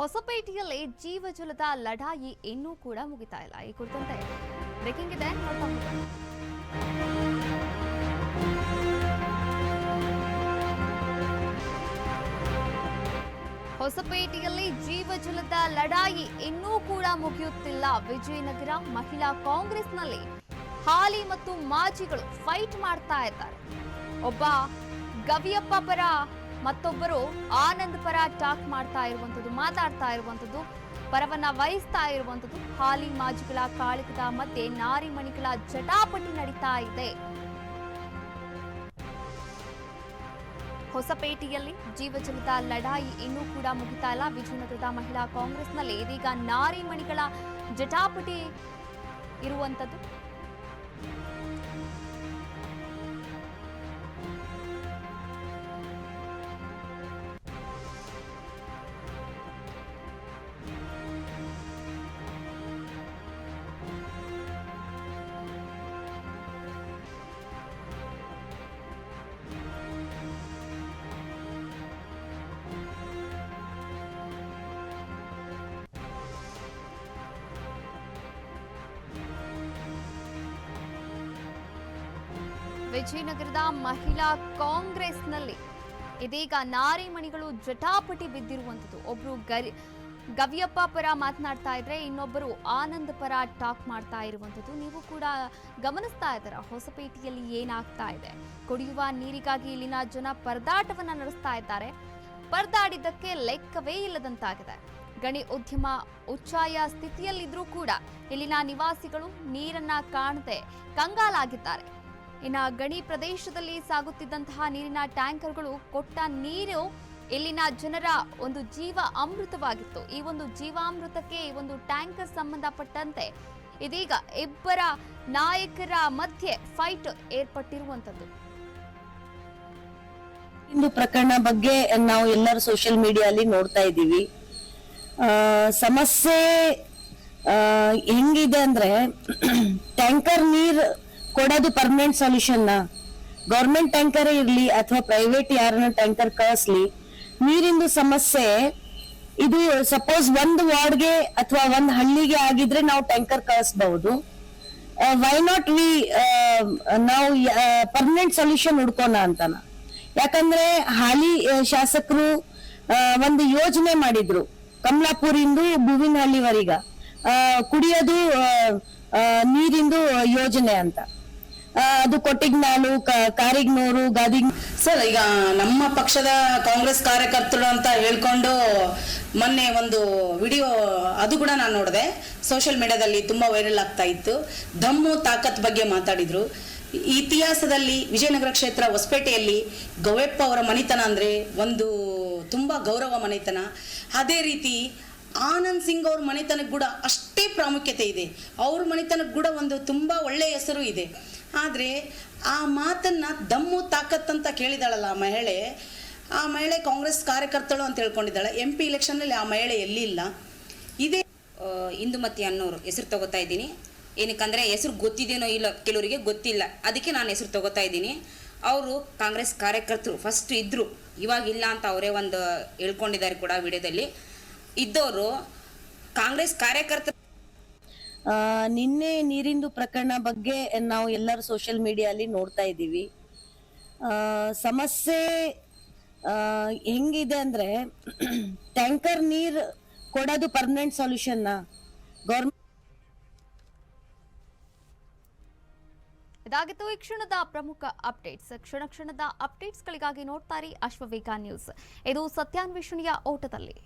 ಹೊಸಪೇಟೆಯಲ್ಲಿ ಜೀವಜಲದ ಲಢಾಯಿ ಇನ್ನೂ ಕೂಡ ಮುಗಿತಾ ಇಲ್ಲ. ಈ ಕುರಿತಂತೆ ಬ್ರೇಕಿಂಗ್ ಇದೆ, ನೋಡ್ತಾ ಹೋಗೋಣ. ಹೊಸಪೇಟೆಯಲ್ಲಿ ಜೀವಜಲದ ಲಢಾಯಿ ಇನ್ನೂ ಕೂಡ ಮುಗಿಯುತ್ತಿಲ್ಲ. ವಿಜಯನಗರ ಮಹಿಳಾ ಕಾಂಗ್ರೆಸ್ನಲ್ಲಿ ಹಾಲಿ ಮತ್ತು ಮಾಜಿಗಳು ಫೈಟ್ ಮಾಡ್ತಾ ಇದ್ದಾರೆ. ಒಬ್ಬ ಗವಿಯಪ್ಪ ಪರ, ಮತ್ತೊಬ್ಬರು ಆನಂದ್ ಪರ ಟಾಕ್ ಮಾಡ್ತಾ ಇರುವಂತದ್ದು, ಮಾತಾಡ್ತಾ ಇರುವಂತದ್ದು, ಪರವನ್ನ ವಹಿಸ್ತಾ ಇರುವಂತದ್ದು. ಹಾಲಿ ಮಾಜಿಗಳ ಕಾಳಿಕದ ಮಧ್ಯೆ ನಾರಿಮಣಿಗಳ ಜಟಾಪಟಿ ನಡೀತಾ ಇದೆ. ಹೊಸಪೇಟೆಯಲ್ಲಿ ಜೀವಜಲದ ಲಢಾಯಿ ಇನ್ನೂ ಕೂಡ ಮುಗಿತಾ ಇಲ್ಲ. ವಿಜಯನಗರದ ಮಹಿಳಾ ಕಾಂಗ್ರೆಸ್ನಲ್ಲಿ ಇದೀಗ ನಾರಿಮಣಿಗಳ ಜಟಾಪಟಿ ಇರುವಂತದ್ದು. ವಿಜಯನಗರದ ಮಹಿಳಾ ಕಾಂಗ್ರೆಸ್ನಲ್ಲಿ ಇದೀಗ ನಾರಿಮಣಿಗಳು ಜಟಾಪಟಿ ಬಿದ್ದಿರುವಂತದ್ದು. ಒಬ್ರು ಗವಿಯಪ್ಪ ಪರ ಮಾತನಾಡ್ತಾ ಇದ್ರೆ, ಇನ್ನೊಬ್ಬರು ಆನಂದ್ ಪರ ಟಾಕ್ ಮಾಡ್ತಾ ಇರುವಂತದ್ದು. ನೀವು ಕೂಡ ಗಮನಿಸ್ತಾ ಇದ್ದೀರಾ ಹೊಸಪೇಟೆಯಲ್ಲಿ ಏನಾಗ್ತಾ ಇದೆ. ಕುಡಿಯುವ ನೀರಿಗಾಗಿ ಇಲ್ಲಿನ ಜನ ಪರದಾಟವನ್ನ ನಡೆಸ್ತಾ ಇದ್ದಾರೆ. ಪರದಾಡಿದ್ದಕ್ಕೆ ಲೆಕ್ಕವೇ ಇಲ್ಲದಂತಾಗಿದೆ. ಗಣಿ ಉದ್ಯಮ ಉಚ್ಛಾಯ ಸ್ಥಿತಿಯಲ್ಲಿದ್ರೂ ಕೂಡ ಇಲ್ಲಿನ ನಿವಾಸಿಗಳು ನೀರನ್ನ ಕಾಣದೆ ಕಂಗಾಲಾಗಿದ್ದಾರೆ. ಇನ್ನ ಗಣಿ ಪ್ರದೇಶದಲ್ಲಿ ಸಾಗುತ್ತಿದ್ದಂತಹ ನೀರಿನ ಟ್ಯಾಂಕರ್ಗಳು ಕೊಟ್ಟ ನೀರು ಇಲ್ಲಿನ ಜನರ ಒಂದು ಜೀವ ಅಮೃತವಾಗಿತ್ತು. ಈ ಒಂದು ಜೀವಾಮೃತಕ್ಕೆ ಈ ಒಂದು ಟ್ಯಾಂಕರ್ ಸಂಬಂಧಪಟ್ಟಂತೆ ಇದೀಗ ಇಬ್ಬರ ನಾಯಕರ ಮಧ್ಯೆ ಫೈಟ್ ಏರ್ಪಟ್ಟಿರುವಂತದ್ದು. ಇಂದು ಪ್ರಕರಣ ಬಗ್ಗೆ ನಾವು ಎಲ್ಲರೂ ಸೋಷಿಯಲ್ ಮೀಡಿಯಾದಲ್ಲಿ ನೋಡ್ತಾ ಇದ್ದೀವಿ. ಸಮಸ್ಯೆ ಹೆಂಗಿದೆ ಅಂದ್ರೆ, ಟ್ಯಾಂಕರ್ ನೀರ್ ಕೊಡೋದು ಪರ್ಮನೆಂಟ್ ಸೊಲ್ಯೂಷನ್. ಗೌರ್ಮೆಂಟ್ ಟ್ಯಾಂಕರ್ ಇರ್ಲಿ ಅಥವಾ ಪ್ರೈವೇಟ್ ಯಾರನ್ನ ಟ್ಯಾಂಕರ್ ಕಳಿಸ್ಲಿ, ನೀರಿಂದು ಸಮಸ್ಯೆ ಇದು ಸಪೋಸ್ ಒಂದು ವಾರ್ಡ್ಗೆ ಅಥವಾ ಒಂದು ಹಳ್ಳಿಗೆ ಆಗಿದ್ರೆ ನಾವು ಟ್ಯಾಂಕರ್ ಕಳಿಸಬಹುದು. ವೈ ನಾಟ್ ವಿ ನಾವು ಪರ್ಮನೆಂಟ್ ಸೊಲ್ಯೂಷನ್ ಹುಡ್ಕೋಣ ಅಂತಾನ. ಯಾಕಂದ್ರೆ ಹಾಲಿ ಶಾಸಕರು ಒಂದು ಯೋಜನೆ ಮಾಡಿದ್ರು, ಕಮಲಾಪುರಿಂದ ಭೂವಿನಹಳ್ಳಿವರೆಗ ಕುಡಿಯೋದು ನೀರಿಂದು ಯೋಜನೆ ಅಂತ. ಅದು ಕೊಟ್ಟಿಗ್ನಾಳು, ಕಾರಿಗ್ನೂರು, ಗಾದಿಗ್. ಸರ್, ಈಗ ನಮ್ಮ ಪಕ್ಷದ ಕಾಂಗ್ರೆಸ್ ಕಾರ್ಯಕರ್ತರು ಅಂತ ಹೇಳ್ಕೊಂಡು ಮೊನ್ನೆ ಒಂದು ವಿಡಿಯೋ ಅದು ಕೂಡ ನಾನು ನೋಡಿದೆ, ಸೋಷಿಯಲ್ ಮೀಡಿಯಾದಲ್ಲಿ ತುಂಬಾ ವೈರಲ್ ಆಗ್ತಾ ಇತ್ತು. ದಮ್ಮು ತಾಕತ್ ಬಗ್ಗೆ ಮಾತಾಡಿದ್ರು. ಇತಿಹಾಸದಲ್ಲಿ ವಿಜಯನಗರ ಕ್ಷೇತ್ರ ಹೊಸಪೇಟೆಯಲ್ಲಿ ಗೌಯಪ್ಪ ಅವರ ಮನೆತನ ಅಂದ್ರೆ ಒಂದು ತುಂಬಾ ಗೌರವ ಮನೆತನ. ಅದೇ ರೀತಿ ಆನಂದ್ ಸಿಂಗ್ ಅವ್ರ ಮನೆತನಕ್ಕೆ ಕೂಡ ಅಷ್ಟೇ ಪ್ರಾಮುಖ್ಯತೆ ಇದೆ. ಅವ್ರ ಮನೆತನಕ್ಕೆ ಕೂಡ ಒಂದು ತುಂಬಾ ಒಳ್ಳೆಯ ಹೆಸರು ಇದೆ. ಆದರೆ ಆ ಮಾತನ್ನ ದಮ್ಮು ತಾಕತ್ ಅಂತ ಕೇಳಿದಾಳಲ್ಲ ಆ ಮಹಿಳೆ ಕಾಂಗ್ರೆಸ್ ಕಾರ್ಯಕರ್ತಳು ಅಂತ ಹೇಳ್ಕೊಂಡಿದ್ದಾಳೆ. MP ಇಲೆಕ್ಷನ್ನಲ್ಲಿ ಆ ಮಹಿಳೆ ಎಲ್ಲಿಲ್ಲ. ಇದೇ ಇಂದುಮತಿ ಅನ್ನೋರು ಹೆಸರು ತಗೋತಾ ಇದ್ದೀನಿ. ಏನಕ್ಕಂದ್ರೆ ಹೆಸರು ಗೊತ್ತಿದೇನೋ ಇಲ್ಲ, ಕೆಲವರಿಗೆ ಗೊತ್ತಿಲ್ಲ, ಅದಕ್ಕೆ ನಾನು ಹೆಸರು ತಗೋತಾ ಇದ್ದೀನಿ. ಅವರು ಕಾಂಗ್ರೆಸ್ ಕಾರ್ಯಕರ್ತರು ಫಸ್ಟ್ ಇದ್ರು, ಇವಾಗಿಲ್ಲ ಅಂತ ಅವರೇ ಒಂದು ಹೇಳ್ಕೊಂಡಿದ್ದಾರೆ ಕೂಡ ವಿಡಿಯೋದಲ್ಲಿ. ಇದ್ದವರು ಕಾಂಗ್ರೆಸ್ ಕಾರ್ಯಕರ್ತರು. ನಿನ್ನೆ ನೀರಿಂದು ಪ್ರಕರಣ ಬಗ್ಗೆ ನಾವು ಎಲ್ಲರೂ ಸೋಷಿಯಲ್ ಮೀಡಿಯಾದಲ್ಲಿ ನೋಡ್ತಾ ಇದ್ದೀವಿ. ಸಮಸ್ಯೆ ಹೆಂಗಿದೆ ಅಂದ್ರೆ, ಟ್ಯಾಂಕರ್ ನೀರ್ ಕೊಡೋದು ಪರ್ಮನೆಂಟ್ ಸೊಲ್ಯೂಷನ್. ಗೌರ್ಮೆಂಟ್. ಇದಾಗಿತ್ತು ಈ ಕ್ಷಣದ ಪ್ರಮುಖ ಅಪ್ಡೇಟ್ಸ್. ಕ್ಷಣದ ಅಪ್ಡೇಟ್ಸ್ಗಳಿಗಾಗಿ ನೋಡ್ತಾ ಇರಿ ಅಶ್ವವೇಗ ನ್ಯೂಸ್. ಇದು ಸತ್ಯಾನ್ವೇಷಣೆಯ ಓಟದಲ್ಲಿ.